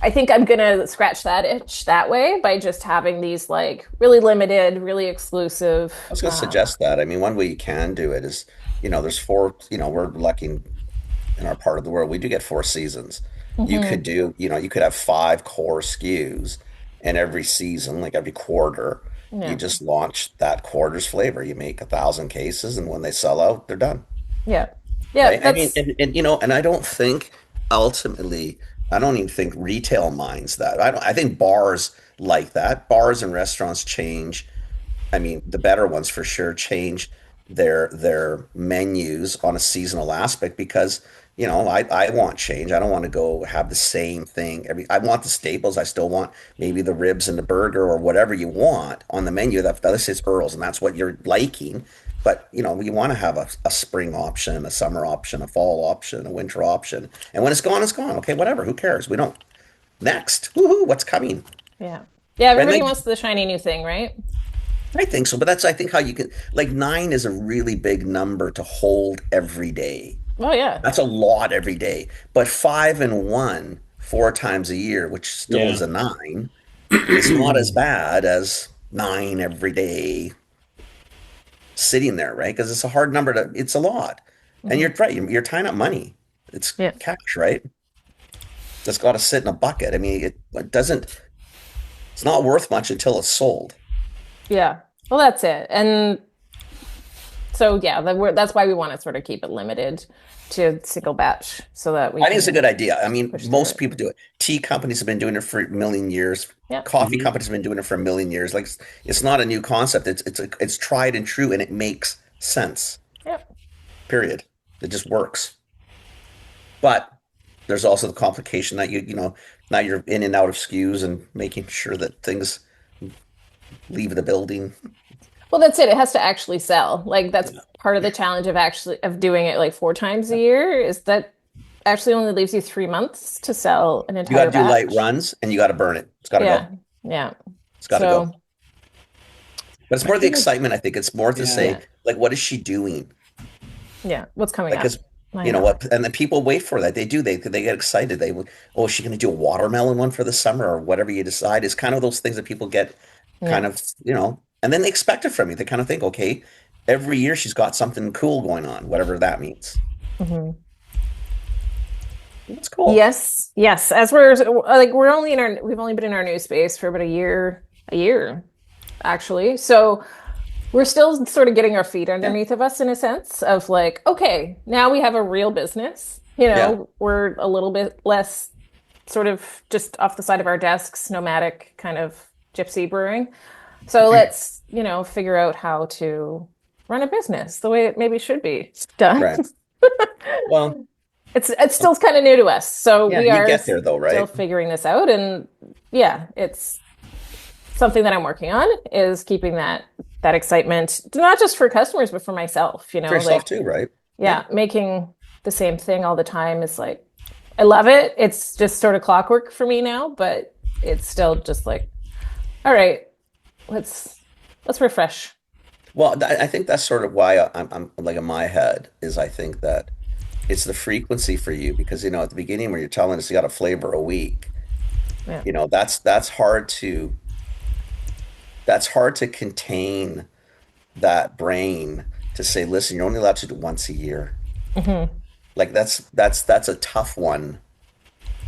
I think I'm going to scratch that itch that way by just having these like really limited, really exclusive. I was going to suggest that. I mean, one way you can do it is, there's four, we're lucky in our part of the world, we do get 4 seasons. You could Mhm. do, you could have 5 core SKUs, and every season, like every quarter, you Yeah. just launch that quarter's flavor. You make 1,000 cases, and when they sell out, they're done. Yeah. Yeah. Right? I mean, That's, and I don't think ultimately, I don't even think retail minds that. I think bars like that. Bars and restaurants change. I mean, the better ones for sure change their menus on a seasonal aspect because I want change. I don't want to go have the same thing every. I want the staples. I still want maybe the ribs and the burger or whatever you want on the menu. That let's say it's Earl's and that's what you're liking. But you want to have a spring option, a summer option, a fall option, a winter option. And when it's gone, it's gone. Okay, whatever. Who cares? We don't. Next, woohoo! What's coming? yeah. Yeah. And Everybody then wants the shiny new thing, right? I think so, but I think how you can like 9 is a really big number to hold every day. Oh, yeah. That's a lot every day. But 5 and 1 4 times a year, which still Yeah. is a 9, is not as bad as 9 every day sitting there, right? Because it's a hard number to, it's a lot. And Mhm. you're right, you're tying up money. It's Yeah. cash, right? That's got to sit in a bucket. I mean, it doesn't, it's not worth much until it's sold. Yeah. Well, that's it. And so, yeah, that's why we want to sort of keep it limited to single batch so that we I think it's a can good idea. I mean, push through most it. people do it. Tea companies have been doing it for a million years. Yeah. Coffee Hmm. companies have been doing it for a million years. Like it's not a new concept. It's tried and true, and it makes sense. Yep. Period. It just works. But there's also the complication that now you're in and out of SKUs and making sure that things leave the building. Well, that's it. It has to actually sell. Like that's part of the challenge of actually of doing it like 4 times a year is that actually only leaves you 3 months to sell an You got to entire do light batch. runs and you got to burn it. It's got to Yeah, go. yeah. It's got to go. So But it's I more the feel like, excitement. I think it's more to yeah. say, yeah, like, what is she doing? yeah. What's coming Like, up? because I you know know. what, and then people wait for that. They do. They get excited. They would, oh, is she going to do a watermelon one for the summer or whatever you decide? Is kind of those things that people get kind Yeah. of, and then they expect it from you. They kind of think, okay, every year she's got something cool going on, whatever that means. Hmm. That's cool. Yes, yes. As we're like we've only been in our new space for about a year actually. So we're still sort of getting our feet Yeah, underneath of us in a sense of like, okay, now we have a real business. yeah. We're a little bit less sort of just off the side of our desks, nomadic kind of gypsy brewing. So let's, figure out how to run a business the way it maybe should be done. Right. Well, It's still kind of new to us. So yeah, we you are get there though, still right? figuring this out. And yeah, it's something that I'm working on is keeping that excitement, not just for customers, but for myself, For yourself like too, right? Yeah. yeah, making the same thing all the time is like I love it. It's just sort of clockwork for me now, but it's still just like, all right, let's refresh. Well, I think that's sort of why I'm like in my head is I think that it's the frequency for you because at the beginning when you're telling us you got a flavor a week, Yeah. that's hard to contain that brain to say, listen, you're only allowed to do once a year. Hmm. Like that's a tough one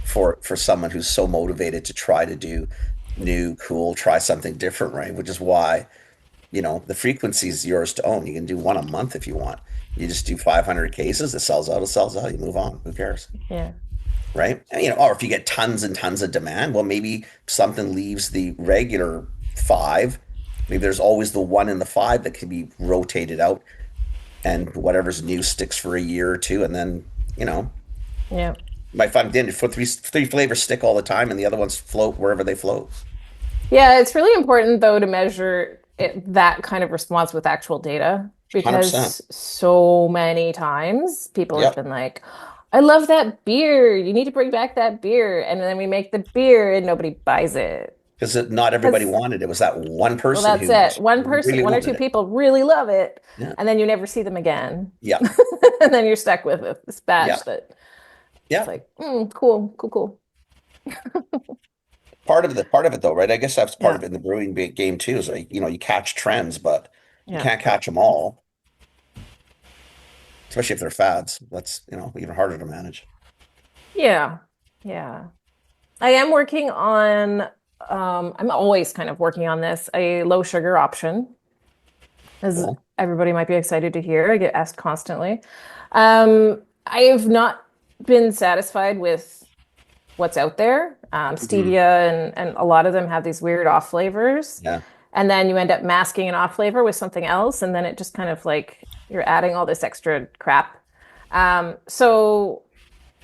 for someone who's so motivated to try to do new, cool, try something different, right? Which is why, the frequency is yours to own. You can do one a month if you want. You just do 500 cases, it sells out, it sells out, you move on. Who cares? Yeah. Right? And, or if you get tons and tons of demand, well, maybe something leaves the regular five. Maybe there's always the one in the five that can be rotated out, and whatever's new sticks for a year or two, and then Yeah. you might find dinner for three flavors stick all the time, and the other ones float wherever they float. Yeah, it's really important though to measure that kind of response with actual data 100%. because so many times people have Yep. been like, I love that beer. You need to bring back that beer. And then we make the beer and nobody buys it. Because not everybody Because, wanted it. It was that one well, person that's who it. One person, really one or wanted two it. people really love it. Yeah. And then you never see them again. Yeah. And then you're stuck with this Yeah. batch that it's Yeah. like, cool, cool, cool. Part of it though, right? I guess that's part Yeah. of it in the brewing game too, is like, you catch trends, but you Yeah. can't catch them all, especially if they're fads. That's, even harder to manage. Yeah. Yeah. I am working on, I'm always kind of working on this, a low sugar option, as Cool. everybody might be excited to hear. I get asked constantly. I have not been satisfied with what's out there. Mhm. Stevia and a lot of them have these weird off flavors. Yeah. And then you end up masking an off flavor with something else. And then it just kind of like you're adding all this extra crap. So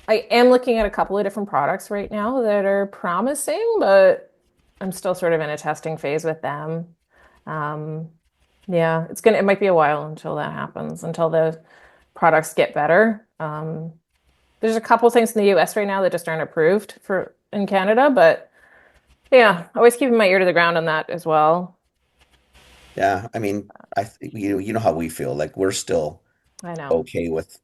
I am looking at a couple of different products right now that are promising, but I'm still sort of in a testing phase with them. Um, yeah, it might be a while until that happens, until the products get better. There's a couple things in the US right now that just aren't approved for in Canada, but yeah, always keeping my ear to the ground on that as well. Yeah. I mean, you know how we feel. Like we're still I know. okay with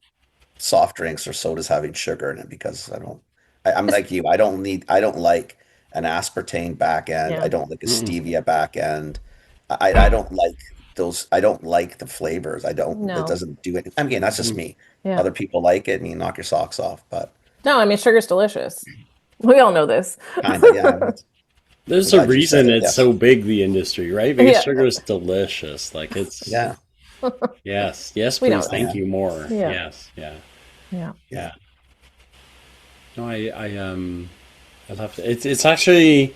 soft drinks or sodas having sugar in it because I'm It's- like you. I don't like an aspartame back end. I yeah, don't like a Mm-mm. stevia back end. I don't like those. I don't like the flavors. It no, doesn't do it. I mean, that's just Mhm. me. yeah. Other people like it and you knock your socks off, but No, I mean, sugar's delicious. We all know this. kind of, yeah. I'm There's a glad you said reason it. it's Yes. so big, the industry, right? Because Yeah, sugar is delicious. Like it's, Yeah. yes, yes, we know please, this. thank Yeah. you more. Yeah, Yes, yeah, yeah. Yeah. yeah. No, I love it. It's actually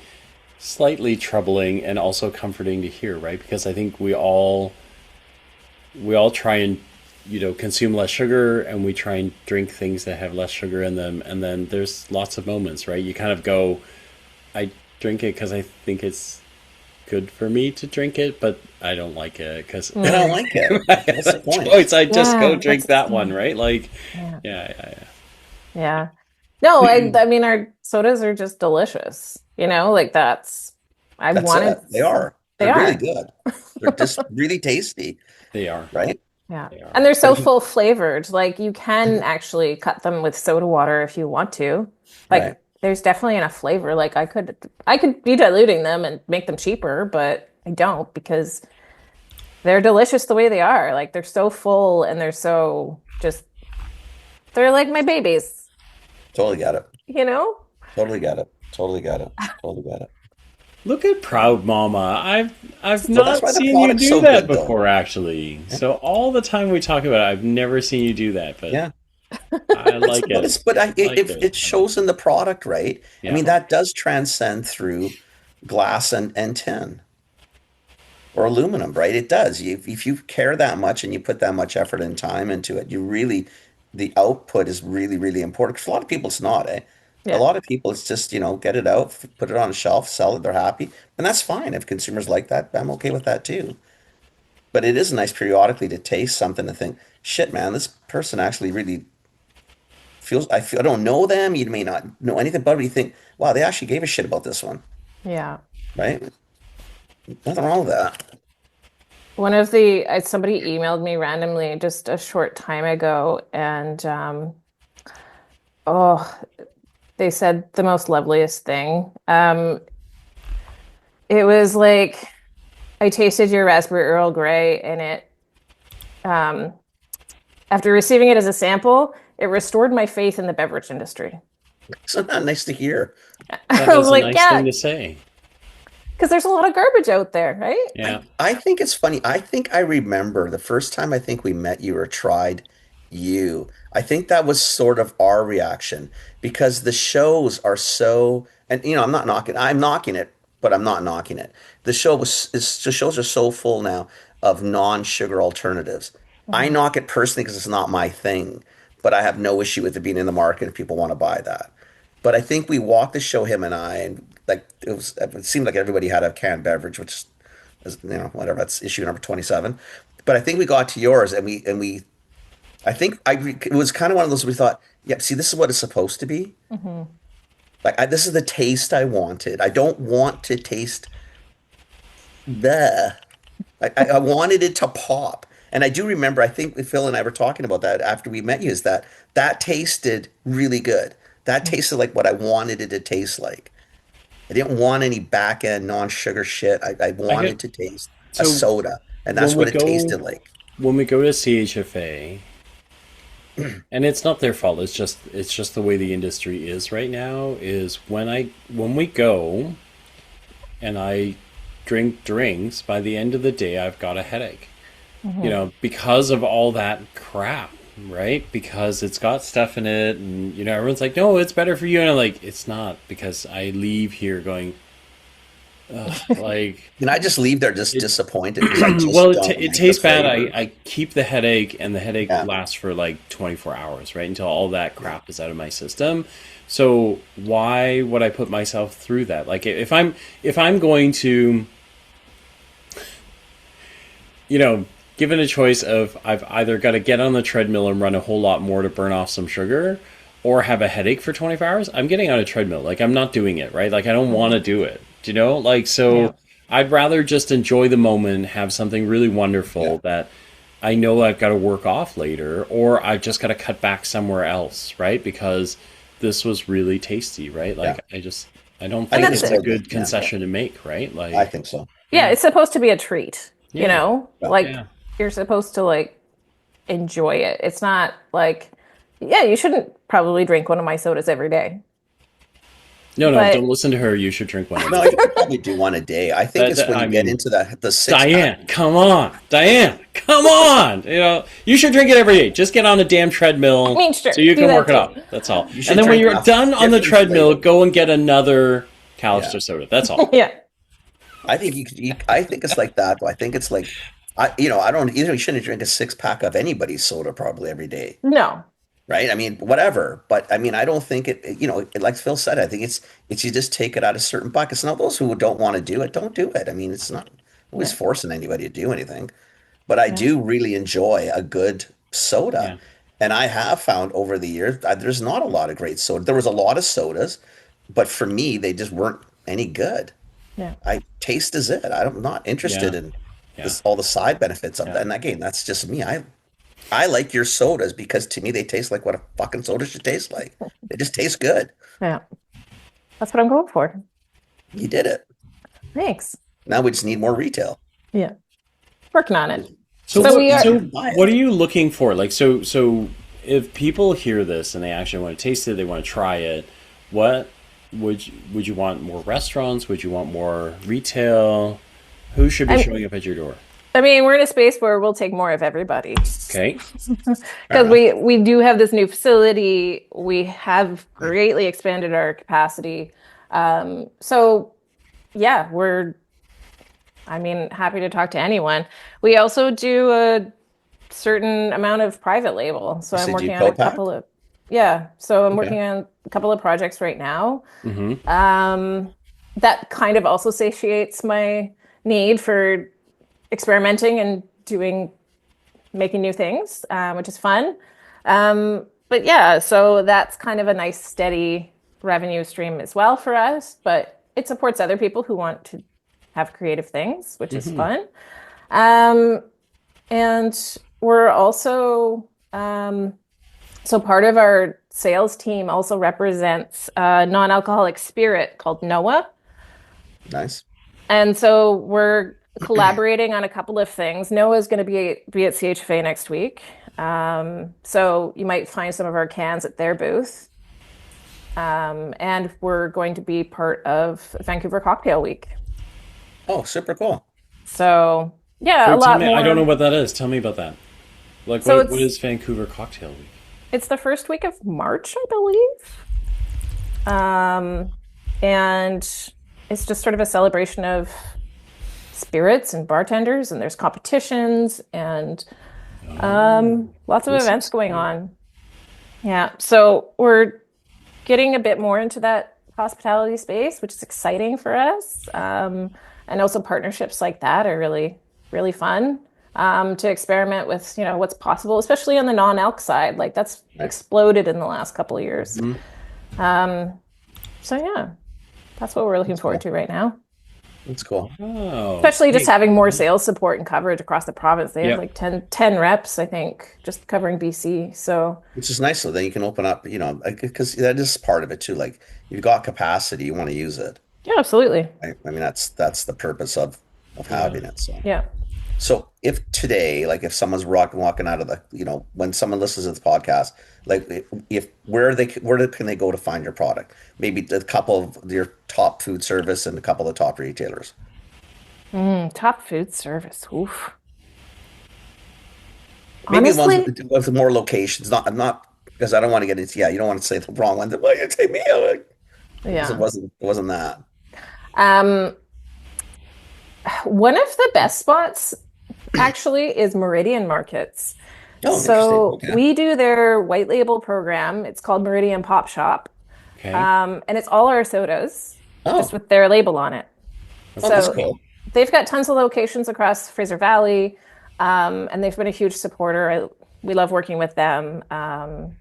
slightly troubling and also comforting to hear, right? Because I think we all try and consume less sugar, and we try and drink things that have less sugar in them, and then there's lots of moments, right? You kind of go, I drink it because I think it's good for me to drink it, but I don't like it because I don't Mm, like it. I have What's the a point? choice. I just go yeah, drink that one, right? Like, yeah. yeah, yeah, yeah. Yeah. No, I mean our sodas are just delicious. Like I That's it. wanted They are. they They're really are. good. They're just really tasty, They are. right? Yeah. They And are. they're But so if you, full flavored. Like you can actually cut them with soda water if you want to. right. Like there's definitely enough flavor. Like I could be diluting them and make them cheaper, but I don't because they're delicious the way they are. Like they're so full and they're so just they're like my babies, Totally got it. you know? Totally got it. Totally got it. Totally got it. Look at Proud Mama. I've So that's not why the seen you product's do so that good, though. before, actually. Yeah. So all the time we talk about it, I've never seen you do that, but Yeah. I But it's, like but it. it's, but I, I like it. it shows in the product, right? I Yeah. mean, that does transcend through glass and tin or aluminum, right? It does. If you care that much and you put that much effort and time into it, you really, the output is really, really important. 'Cause a lot of people, it's not, eh? A Yeah. lot of people, it's just, get it out, put it on a shelf, sell it, they're happy. And that's fine. If consumers like that, I'm okay with that too. But it is nice periodically to taste something and think, shit, man, this person actually really I don't know them. You may not know anything about it. You think, wow, they actually gave a shit about this one, Yeah. right? Nothing wrong with that. One of somebody emailed me randomly just a short time ago, and oh, they said the most loveliest thing. It was like I tasted your raspberry Earl Grey, and um, after receiving it as a sample, it restored my faith in the beverage industry. So not nice to hear. That I was is a like, nice thing yeah, to say. because there's a lot of garbage out there, right? Yeah. I think it's funny. I think I remember the first time I think we met you or tried you. I think that was sort of our reaction because the shows are so, and I'm knocking it, but I'm not knocking it. The shows are so full now of non-sugar alternatives. I Mhm. knock it personally because it's not my thing, but I have no issue with it being in the market if people want to buy that. But I think we walked the show, him and I, and like it seemed like everybody had a canned beverage, which is, whatever, that's issue number 27. But I think we got to yours and we I think it was kind of one of those we thought, yep, see, this is what it's supposed to be. Mhm. Like this is the taste I wanted. I don't want to taste the. I wanted it to pop. And I do remember, I think Phil and I were talking about that after we met you, is that that tasted really good. That tasted like what I wanted it to taste like. I didn't want any back end non-sugar shit. I I get wanted to taste a so soda, and when that's we what it go tasted like. when we go to CHFA, and it's not their fault, it's just the way the industry is right now, is when we go and I drink drinks, by the end of the day I've got a headache. Mhm. Because of all that crap, right? Because it's got stuff in it, and everyone's like, "No, it's better for you," and I'm like, "It's not," because I leave here going, ugh, like And I just leave there just it. disappointed because I Well, just it, don't it like the tastes bad. I, flavor. I keep the headache, and the headache Yeah. lasts for like 24 hours, right? Until all that crap is out of my system. So why would I put myself through that? Like if I'm going to, you know, given a choice of I've either got to get on the treadmill and run a whole lot more to burn off some sugar, or have a headache for 24 hours, I'm getting on a treadmill. Like I'm not doing it, right? Like I don't want to Mhm. do it. Do you know? Like Yeah. so I'd rather just enjoy the moment, have something really Yeah. wonderful that I know I've got to work off later, or I've just got to cut back somewhere else, right? Because this was really tasty, right? Yeah. Like I don't I And think think that's it's it's a so it. good. good Yeah. concession to make, right? I Like think so. Yeah, yeah, it's supposed to be a treat, yeah, Yeah. Like yeah. you're supposed to like enjoy it. It's not like, yeah, you shouldn't probably drink one of my sodas every day. No, no, don't But listen to her. You should drink one No, every you day. could probably do one a day. I think it's when I you get mean, into the six pack. Diane, come on. Diane, come on. You should drink it every day. Just get on a damn I treadmill mean, so sure, you do can that work it too. up. That's all. You And should then when drink you're enough done on the different treadmill, flavors. go and get another Yeah. Calister soda. That's all. Yeah. I think I think it's like that. Though. I think it's like, I don't, you shouldn't drink a six pack of anybody's soda probably every day, No. right? I mean, whatever. But I mean, I don't think like Phil said, I think it's you just take it out of certain buckets. Now, those who don't want to do it, don't do it. I mean, it's not always Yeah. forcing anybody to do anything. But I Yeah. do really enjoy a good soda. Yeah. And I have found over the years there's not a lot of great soda. There was a lot of sodas, but for me, they just weren't any good. Yeah. Taste is it. I'm not interested Yeah. in Yeah. all the side benefits of Yeah. that. And again, that's just me. I like your sodas because to me they taste like what a fucking soda should taste like. They just taste good. Yeah. That's what I'm going for. You did it. Thanks. Now we just need more retail. Yeah. Working on it. So, So we are- what are you looking for? Like, so if people hear this and they actually want to taste it, they want to try it, what would you want more restaurants? Would you want more retail? Who should be showing up at your door? I mean, we're in a space where we'll take more of everybody. Okay. Because we do have this new facility. We have greatly expanded our capacity. So yeah, happy to talk to anyone. We also do a certain amount of private label. So I'm So do you working on a co-pack? couple of, yeah. So I'm Okay. working on a couple of projects right now. Mm-hmm. That kind of also satiates my need for experimenting and making new things, which is fun. But yeah, so that's kind of a nice steady revenue stream as well for us, but it supports other people who want to have creative things, which is fun. And we're also, so part of our sales team also represents a non-alcoholic spirit called Noah. Nice. And so we're collaborating on a couple of things. Noah's going to be at CHFA next week. So you might find some of our cans at their booth. And we're going to be part of Vancouver Cocktail Week. Oh, super cool. So yeah, a Tell lot me, more. I don't know what that is. Tell me about that. Like, So what it's- is Vancouver Cocktail Week? It's the first week of March, I believe. And it's just sort of a celebration of spirits and bartenders, and there's competitions and lots of events going on. Yeah, so we're getting a bit more into that hospitality space, which is exciting for us. And also partnerships like that are really, really fun. To experiment with, what's possible, especially on the non-alc side. Like that's exploded in the last couple of years. So yeah, that's what we're looking forward to right now. That's cool. Oh, Especially just having more sales support and coverage across the province. They have Yep. like 10 reps, I think, just covering BC. So Which is nice, so then you can open up, because that is part of it too. Like you've got capacity, you want to use it. yeah, absolutely. Right? I mean, that's the purpose of having it. So. Yeah. So if today, like if someone's walking out of the, when someone listens to this podcast, like where can they go to find your product? Maybe a couple of your top food service and a couple of top retailers. Top food service. Oof. Maybe Honestly, ones with more locations, not because I don't want to get into, you don't want to say the wrong one. Well, you take me out. yeah. It wasn't that. One of the best spots actually is Meridian Markets. Oh, So interesting. Okay. we do their white label program. It's called Meridian Pop Shop. okay. And it's all our sodas, Oh, just with their label on it. that's So cool. they've got tons of locations across Fraser Valley, and they've been a huge supporter. We love working with them.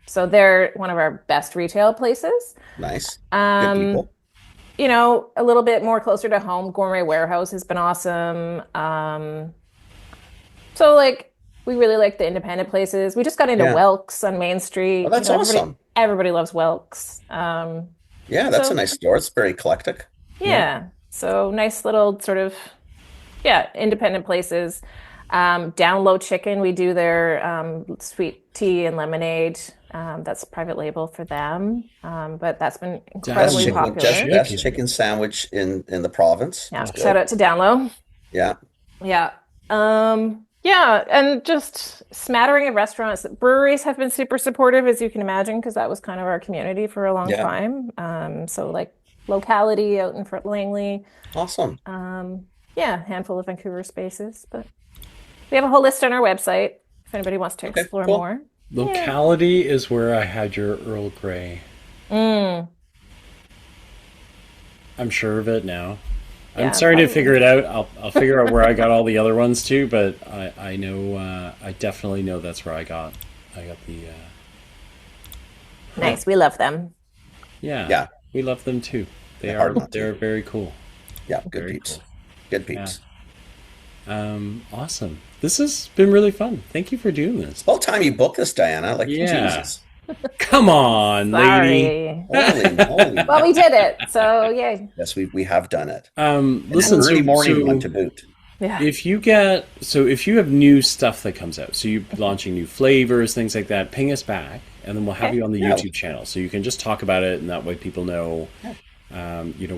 So they're one of our best retail places. Nice. Good people. A little bit more closer to home. Gourmet Warehouse has been awesome. So like we really like the independent places. We just got into Yeah. Welks on Main Street. Oh, that's everybody, awesome. everybody loves Welks. Yeah, that's so- a nice store. It's very eclectic. Yeah. So nice little sort of, independent places. Down Low Chicken, we do their sweet tea and lemonade. That's private label for them. But that's been incredibly Best popular. best chicken sandwich in the province. Yeah. That's good. Shout out to Down Low. Yeah. Yeah. And just smattering of restaurants. Breweries have been super supportive, as you can imagine, because that was kind of our community for a long Yeah. time. So like locality out in Fort Langley. Awesome. Handful of Vancouver spaces, but we have a whole list on our website if anybody wants to explore cool. more. Locality is where I had your Earl Grey. I'm sure of it now. Yeah, I'm starting to probably. figure it out. I'll figure out where I got all the other ones too, but I know I definitely know that's where I got I got the Nice. We love them. yeah. Yeah, We love them too. they're hard not They're to. very cool. Yeah, good Very peeps. cool. Good Yeah. peeps. Awesome. This has been really fun. Thank you for doing this. It's about time you booked this, Diana. Like, Yeah. Jesus. Come on, lady. Sorry. Holy moly. Well, we did it. So yay. Yes, we have done it. Listen, Early so, morning one so to boot. Yeah. if you have new stuff that comes out, so you're launching new flavors, things like that, ping us back, and then we'll have Okay. you on the Yeah. YouTube channel, so you can just talk about it, and that way people know,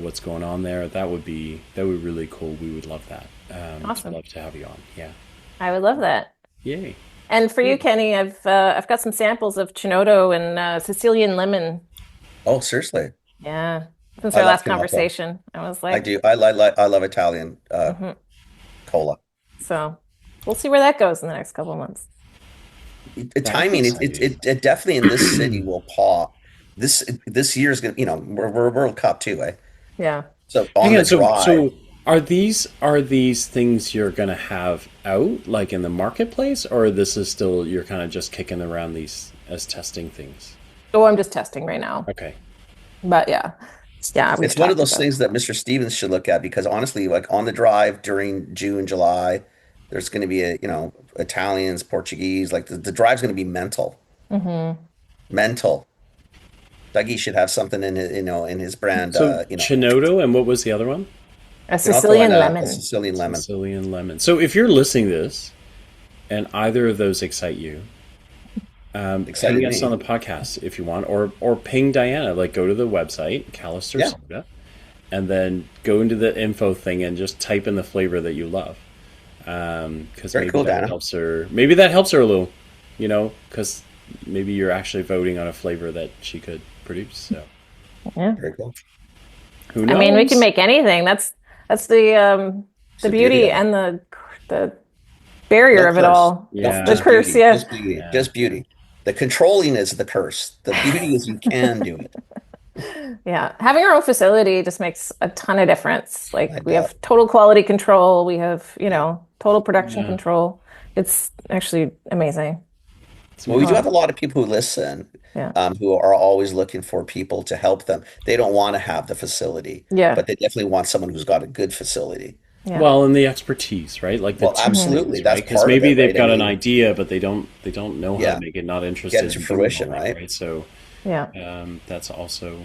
what's going on there. That would be really cool. We would love that. Awesome. Love to have you on. Yeah. I would love that. Yay. And for you, Kenny, I've got some samples of Chinotto and Sicilian Lemon. Oh, seriously. Yeah. Since I our love last Chinotto. conversation, I was I like, do. I love Italian cola. so we'll see where that goes in the next couple of months. Timing, it definitely in this city will pop. This year's gonna, we're World Cup too, eh? Yeah. So on Hang the on, so drive, are these things you're gonna have out like in the marketplace, or this is still you're kind of just kicking around these as testing things? Oh, I'm just testing right now. Okay. But yeah. Yeah, we've it's one of talked those about things that Mr. Stevens should look at because honestly, like on the drive during June, July, there's going to be Italians, Portuguese, like the drive's going to be mental, mental. Dougie should have something in his, in his brand, So Chinotto, and what was the other one? a Sicilian a lemon. Sicilian lemon. Sicilian lemon. So if you're listening to this, and either of those excite you, Excited ping us me. on the podcast if you want, or ping Diana. Like go to the website Calister Yeah. Soda, and then go into the info thing and just type in the flavor that you love. Because Very maybe cool, that Diana. helps her. Maybe that helps her a little, because maybe you're actually voting on a flavor that she could produce. So Yeah. Very cool. who I knows? mean, we can make anything. That's the the beauty beauty of and the barrier No of it curse. all. Yeah. The Just curse, beauty. yeah. Just beauty. Just beauty. The controlling is the curse. The beauty is you can do it. Yeah. Having our own facility just makes a ton of difference. Like I we bet. have total quality control. We have, total production Yeah. control. It's actually amazing. Well, we do have a lot of people who listen, Yeah. who are always looking for people to help them. They don't want to have the facility, Yeah. but they definitely want someone who's got a good facility. Yeah. Well, and the expertise, right? Like the Well, two absolutely. things, That's right? Because part of maybe it, they've right? got I an mean, idea, but they don't know how yeah, to make it. Not interested get it to in doing fruition, all that, right? So Yeah. that's also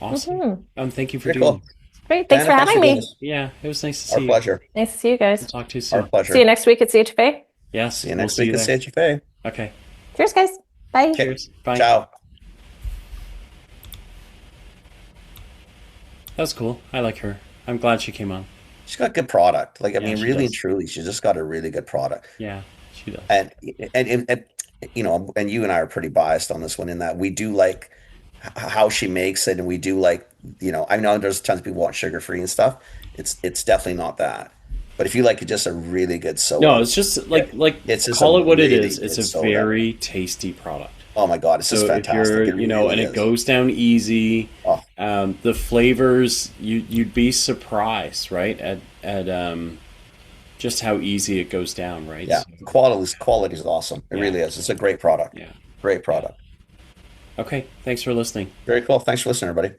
awesome. Thank you for Very doing cool. this. Great. Thanks Diana, for having doing me. this. Yeah, it was nice to Our see you. pleasure. Nice to see you guys. Talk to you Our soon. pleasure. See you next week at CHFA. Yes, See you we'll next see week you at there. CHFA. Okay. Cheers, guys. Bye. Okay. Cheers. Bye. Ciao. That was cool. I like her. I'm glad she came on. She's got good product. Like, I Yeah, mean, she really and does. truly, she's just got a really good product. Yeah, she does. And and you and I are pretty biased on this one in that we do like how she makes it, and we do like, I know there's tons of people want sugar free and stuff. It's definitely not that. But if you like just a really good soda, No, it's just like it's just call a it what it really is. It's good a soda. very tasty product. Oh my God, it's just So if fantastic. you're, It really and it is. goes down easy. Oh, The flavors, you'd be surprised, right? At just how easy it goes down, right? yeah, So, quality is awesome. It Yeah. really is. It's a great product. yeah. Great product. Okay. Thanks for listening. Very cool. Thanks for listening, everybody.